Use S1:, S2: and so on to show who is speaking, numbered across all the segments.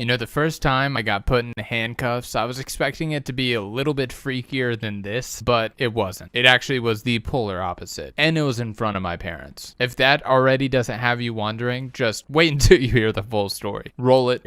S1: You know, the first time I got put in handcuffs, I was expecting it to be a little bit freakier than this, but it wasn't. It actually was the polar opposite, and it was in front of my parents. If that already doesn't have you wondering, just wait until you hear the full story. Roll it.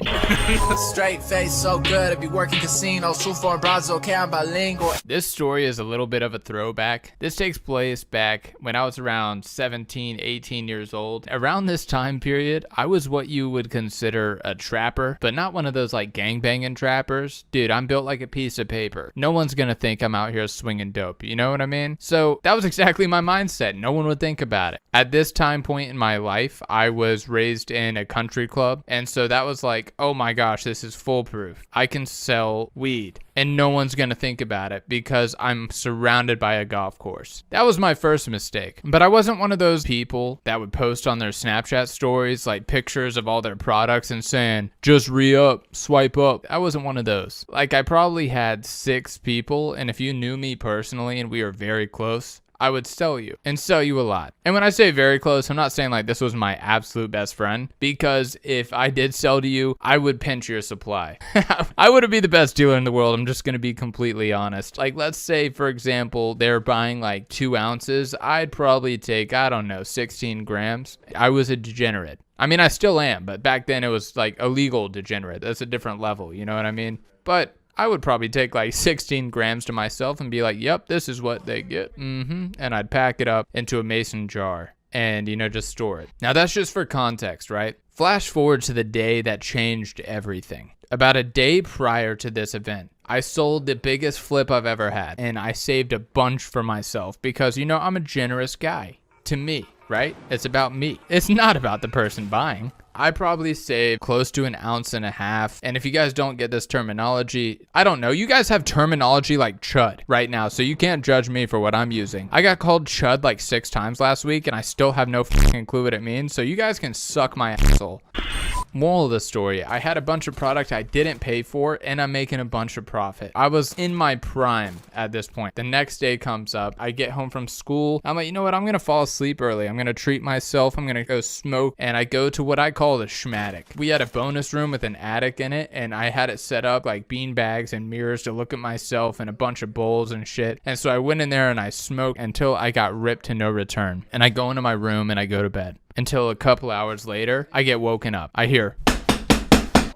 S2: Straight face so good, if you work in casinos, true for bras, okay, I'm bilingual.
S1: This story is a little bit of a throwback. This takes place back when I was around 17, 18 years old. Around this time period, I was what you would consider a trapper, but not one of those like gangbanging trappers. Dude, I'm built like a piece of paper. No one's gonna think I'm out here swinging dope, you know what I mean? So that was exactly my mindset. No one would think about it. At this time point in my life, I was raised in a country club, and so that was like, oh my gosh, this is foolproof. I can sell weed and no one's gonna think about it because I'm surrounded by a golf course. That was my first mistake. But I wasn't one of those people that would post on their Snapchat stories like pictures of all their products and saying, just re-up, swipe up. I wasn't one of those. Like, I probably had 6 people, and if you knew me personally and we were very close, I would sell you and sell you a lot. And when I say very close, I'm not saying like this was my absolute best friend, because if I did sell to you, I would pinch your supply. I wouldn't be the best dealer in the world. I'm just going to be completely honest. Like, let's say, for example, they're buying like 2 ounces. I'd probably take, I don't know, 16 grams. I was a degenerate. I mean, I still am, but back then it was like illegal degenerate. That's a different level. You know what I mean? But I would probably take like 16 grams to myself and be like, yep, this is what they get. And I'd pack it up into a mason jar and, you know, just store it. Now, that's just for context, right? Flash forward to the day that changed everything. About a day prior to this event, I sold the biggest flip I've ever had, and I saved a bunch for myself because, you know, I'm a generous guy. To me, right? It's about me. It's not about the person buying. I probably saved close to 1.5 ounces. And if you guys don't get this terminology, I don't know. You guys have terminology like chud right now, so you can't judge me for what I'm using. I got called chud like 6 times last week, and I still have no fucking clue what it means, so you guys can suck my asshole. Moral of the story, I had a bunch of product I didn't pay for, and I'm making a bunch of profit. I was in my prime at this point. The next day comes up. I get home from school. I'm like, you know what? I'm going to fall asleep early. I'm going to treat myself. I'm going to go smoke. And I go to what I call the schmatic. We had a bonus room with an attic in it, and I had it set up like bean bags and mirrors to look at myself and a bunch of bowls and shit. And so I went in there and I smoked until I got ripped to no return. And I go into my room and I go to bed. Until a couple hours later, I get woken up. I hear,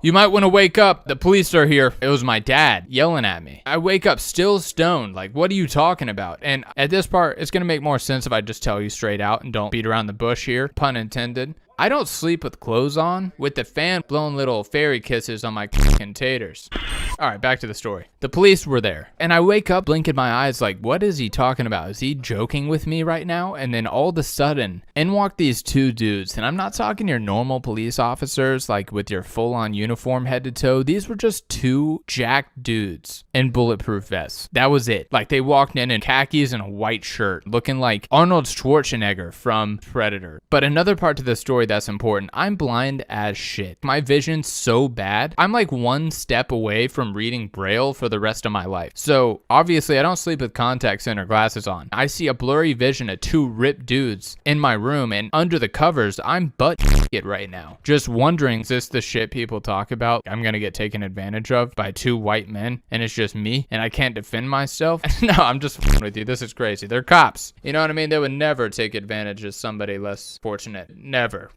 S1: "You might want to wake up. The police are here." It was my dad yelling at me. I wake up still stoned. Like, what are you talking about? And at this part, it's going to make more sense if I just tell you straight out and don't beat around the bush here. Pun intended. I don't sleep with clothes on, with the fan blowing little fairy kisses on my fucking taters. All right, back to the story. The police were there, and I wake up blinking my eyes like, what is he talking about? Is he joking with me right now? And then all of a sudden, in walk these 2 dudes, and I'm not talking your normal police officers, like with your full-on uniform head to toe. These were just 2 jacked dudes in bulletproof vests. That was it. Like, they walked in khakis and a white shirt, looking like Arnold Schwarzenegger from Predator. But another part to the story that's important, I'm blind as shit. My vision's so bad, I'm like 1 step away from reading Braille for the rest of my life. So obviously I don't sleep with contacts in or glasses on. I see a blurry vision of 2 ripped dudes in my room, and under the covers, I'm butt naked right now. Just wondering, is this the shit people talk about? I'm gonna get taken advantage of by 2 white men, and it's just me, and I can't defend myself? No, I'm just f***ing with you. This is crazy. They're cops. You know what I mean? They would never take advantage of somebody less fortunate. Never.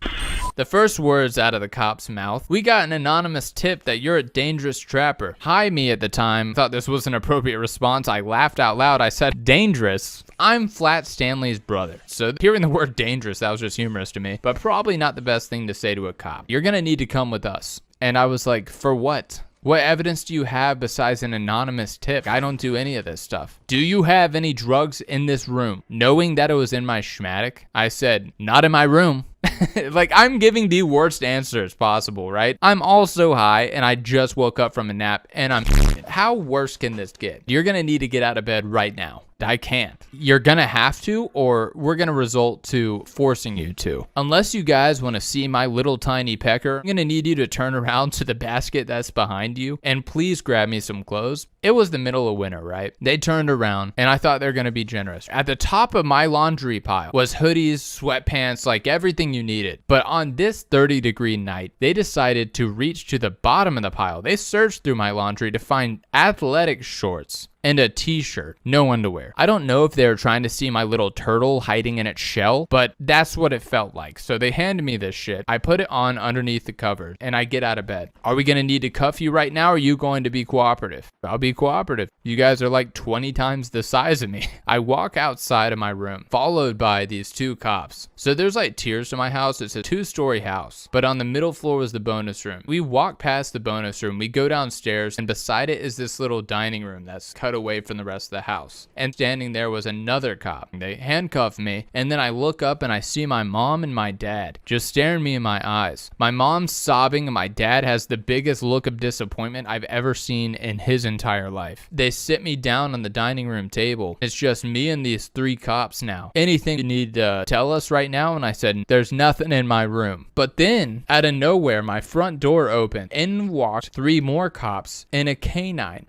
S1: The first words out of the cop's mouth, "We got an anonymous tip that you're a dangerous trapper." Hi, me at the time thought this was an appropriate response. I laughed out loud. I said, dangerous? I'm Flat Stanley's brother. So hearing the word dangerous, that was just humorous to me, but probably not the best thing to say to a cop. "You're gonna need to come with us." And I was like, for what? What evidence do you have besides an anonymous tip? I don't do any of this stuff. "Do you have any drugs in this room?" Knowing that it was in my schmatic, I said, "Not in my room." Like, I'm giving the worst answers possible, right? I'm also high, and I just woke up from a nap, and I'm how worse can this get? You're gonna need to get out of bed right now. I can't. You're gonna have to, or we're gonna result to forcing you to. Unless you guys want to see my little tiny pecker, I'm gonna need you to turn around to the basket that's behind you and please grab me some clothes. It was the middle of winter, right? They turned around and I thought they're gonna be generous. At the top of my laundry pile was hoodies, sweatpants, like everything you needed. But on this 30-degree night, they decided to reach to the bottom of the pile. They searched through my laundry to find athletic shorts and a t-shirt, no underwear. I don't know if they were trying to see my little turtle hiding in its shell, but that's what it felt like. So they handed me this shit. I put it on underneath the covers and I get out of bed. Are we gonna need to cuff you right now, or are you going to be cooperative? I'll be cooperative. You guys are like 20 times the size of me. I walk outside of my room, followed by these 2 cops. So there's like tiers to my house. It's a 2-story house, but on the middle floor was the bonus room. We walk past the bonus room, we go downstairs, and beside it is this little dining room that's cut away from the rest of the house. And standing there was another cop. They handcuffed me, and then I look up and I see my mom and my dad just staring me in my eyes. My mom's sobbing and my dad has the biggest look of disappointment I've ever seen in his entire life. They sit me down on the dining room table. It's just me and these 3 cops now. Anything you need to tell us right now? And I said, there's nothing in my room. But then out of nowhere, my front door opened. In walked 3 more cops and a canine.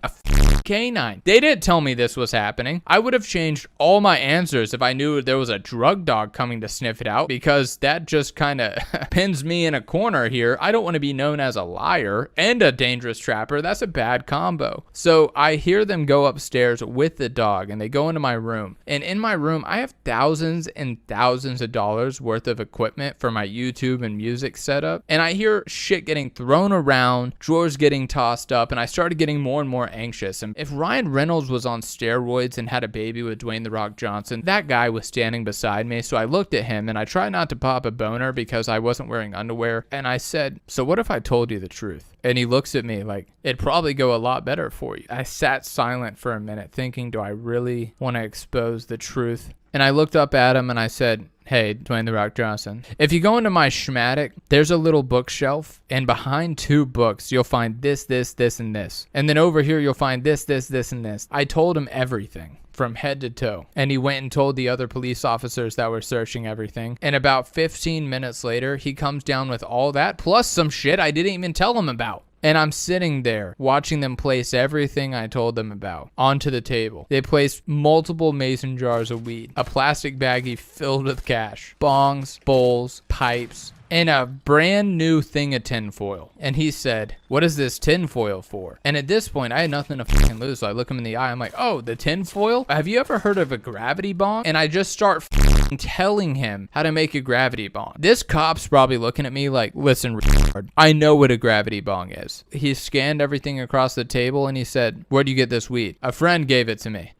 S1: Canine. They didn't tell me this was happening. I would have changed all my answers if I knew there was a drug dog coming to sniff it out, because that just kind of pins me in a corner here. I don't want to be known as a liar and a dangerous trapper. That's a bad combo. So I hear them go upstairs with the dog and they go into my room. And in my room, I have thousands and thousands of dollars worth of equipment for my YouTube and music setup. And I hear shit getting thrown around, drawers getting tossed up, and I started getting more and more anxious. And if Ryan Reynolds was on steroids and had a baby with Dwayne "The Rock" Johnson, that guy was standing beside me. So I looked at him and I tried not to pop a boner because I wasn't wearing underwear. And I said, so what if I told you the truth? And he looks at me like, it'd probably go a lot better for you. I sat silent for a minute thinking, do I really want to expose the truth? And I looked up at him and I said, hey, Dwayne "The Rock" Johnson, if you go into my schmatic, there's a little bookshelf, and behind 2 books, you'll find this, this, this, and this. And then over here, you'll find this, this, this, and this. I told him everything from head to toe. And he went and told the other police officers that were searching everything. And about 15 minutes later, he comes down with all that, plus some shit I didn't even tell him about. And I'm sitting there watching them place everything I told them about onto the table. They placed multiple mason jars of weed, a plastic baggie filled with cash, bongs, bowls, pipes, and a brand new thing of tinfoil. And he said, what is this tinfoil for? And at this point, I had nothing to fucking lose. So I look him in the eye. I'm like, oh, the tinfoil? Have you ever heard of a gravity bong? And I just start telling him how to make a gravity bong. This cop's probably looking at me like, listen, retard, I know what a gravity bong is. He scanned everything across the table and he said, where'd you get this weed? A friend gave it to me.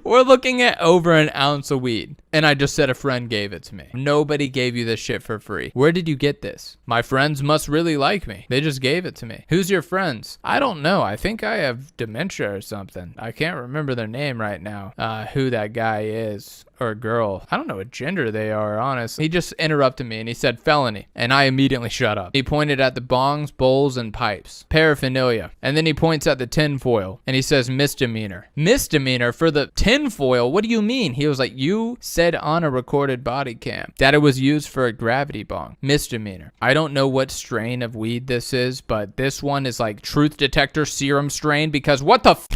S1: We're looking at over an ounce of weed. And I just said a friend gave it to me. Nobody gave you this shit for free. Where did you get this? My friends must really like me. They just gave it to me. Who's your friends? I don't know. I think I have dementia or something. I can't remember their name right now. Who that guy is. Or girl. I don't know what gender they are, honestly. He just interrupted me and he said felony. And I immediately shut up. He pointed at the bongs, bowls, and pipes. Paraphernalia. And then he points at the tinfoil. And he says misdemeanor. Misdemeanor for the tinfoil? What do you mean? He was like, you said on a recorded body cam that it was used for a gravity bong. Misdemeanor. I don't know what strain of weed this is, but this one is like truth detector serum strain, because what the f***?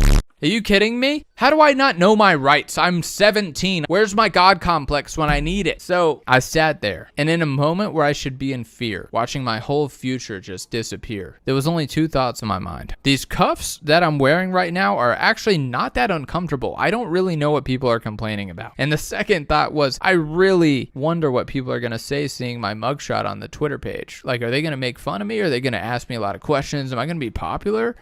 S1: Are you kidding me? How do I not know my rights? I'm 17. Where's my God complex when I need it? So I sat there, and in a moment where I should be in fear, watching my whole future just disappear, there was only 2 thoughts in my mind. These cuffs that I'm wearing right now are actually not that uncomfortable. I don't really know what people are complaining about. And the second thought was, I really wonder what people are going to say seeing my mugshot on the Twitter page. Like, are they going to make fun of me? Are they going to ask me a lot of questions? Am I going to be popular?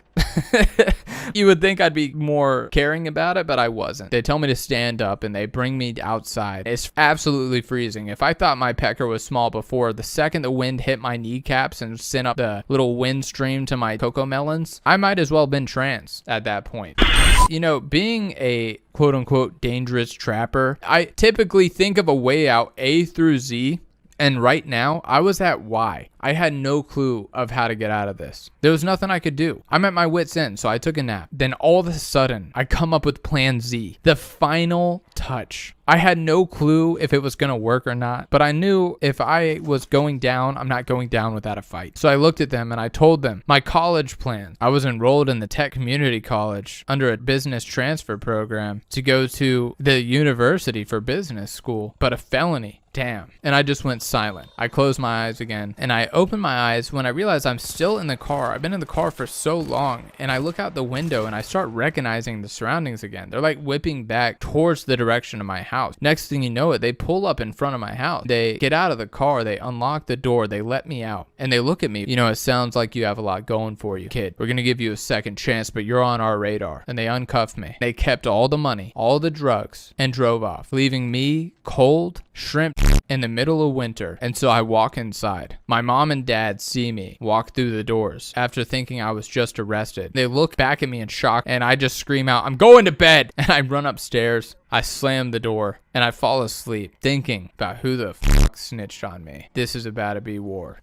S1: You would think I'd be more caring about it, but I wasn't. They tell me to stand up and they bring me outside. It's absolutely freezing. If I thought my pecker was small before, the second the wind hit my kneecaps and sent up the little wind stream to my cocoa melons, I might as well have been trans at that point. You know, being a quote unquote dangerous trapper, I typically think of a way out A through Z And right now, I was at Y. I had no clue of how to get out of this. There was nothing I could do. I'm at my wit's end, so I took a nap. Then all of a sudden, I come up with plan Z, the final touch. I had no clue if it was going to work or not, but I knew if I was going down, I'm not going down without a fight. So I looked at them and I told them my college plan. I was enrolled in the Tech Community College under a business transfer program to go to the university for business school, but a felony. Damn. And I just went silent. I closed my eyes again and I opened my eyes when I realized I'm still in the car. I've been in the car for so long, and I look out the window and I start recognizing the surroundings again. They're like whipping back towards the direction of my house. Next thing you know it, they pull up in front of my house. They get out of the car, they unlock the door, they let me out, and they look at me. You know, it sounds like you have a lot going for you, kid. We're gonna give you a second chance, but you're on our radar. And they uncuffed me. They kept all the money, all the drugs, and drove off, leaving me cold, shrimp in the middle of winter. And so I walk inside. My mom and dad see me walk through the doors after thinking I was just arrested. They look back at me in shock, and I just scream out, "I'm going to bed!" And I run upstairs. I slam the door and I fall asleep thinking about who the fuck snitched on me. This is about to be war.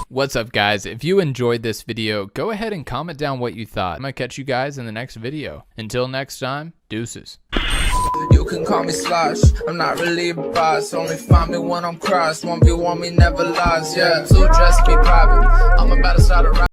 S1: What's up, guys? If you enjoyed this video, go ahead and comment down what you thought. I'm gonna catch you guys in the next video. Until next time, deuces.
S2: You can call me Sloshed, I'm not really a boss. Only find me when I'm crossed. 1v1 me never lost, yeah. Two dress be private. I'm about to start a